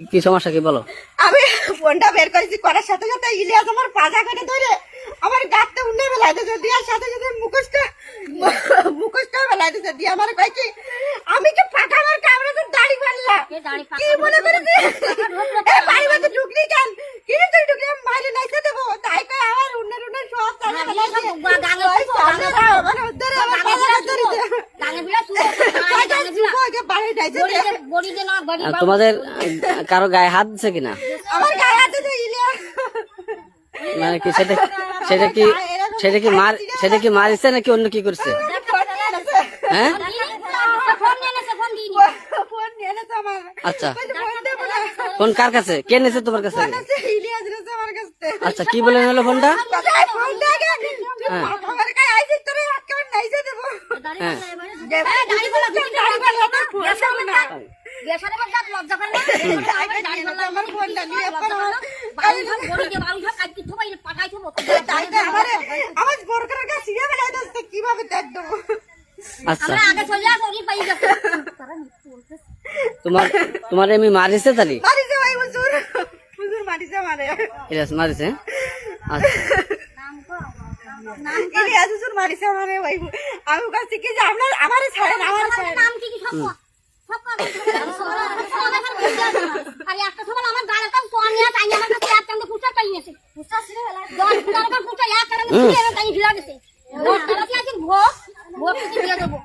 কি সমস্যা কি বলো? আমি ফোনটা বের করেছি করার সাথে সাথে ইলিয়াস আমার পাজা করে ধরে আমার গাঁটটা উন্নে বেলায় দিয়েছে, দেওয়ার সাথে সাথে মুখোশটা বেলায় দিয়েছে, দিয়ে আমার কয় কি আমি কি পাকা আমার কামড়ে তো দাড়ি মারলা কি মনে করে বাড়ি মধ্যে ঢুকলি কেন কি তুই ঢুকলি আমি মারি নাইতে দেবো তাই কয় আমার উন্নের সব তালা বেলায় দিয়ে মানে ধরে আমার পাজা ধরে তোমাদের কারো গায়ে হাত দিছে কিনা? আমার গায়ে হাতে তো ইলিয়াস মানে কি সেটা কি মারিছে নাকি অন্য কি করছে? হ্যাঁ ফোন নিয়ে এনেছে আমার। আচ্ছা, ফোন দেবো না। ফোন কার কাছে? কে নিয়েছে তোমার কাছে? ফোন আছে, ইলিয়াস এনেছে আমার কাছে। আচ্ছা, কি বলে নিলো ফোনটা? কোথায় ফোনটা আগে? হ্যাঁ। আমার গায়ে আইছিস তোরে একেবারে নাইছে দেবো। হ্যাঁ দাড়িওয়ালা আমার ফোন দেবো না। আমার ফোনটা নিয়ে এবার আমার বরকারের কাছে ছিঁড়ে ফেলাই দিচ্ছে, কিভাবে দেখ দেবো? আচ্ছা, তোমার এমনি মারিছে তালি? মারিছে ভাই হুজুর, হুজুর মারিছে আমারে। ইলিয়াস মারিছে? আচ্ছা, ইলিয়াস হুজুর মারিছে আমারে ভাই। আমি কাছে কি যে আপনার আমারে ছাড়েন, আমারে ছাড়েন। ভোট দিয়ে দেবো।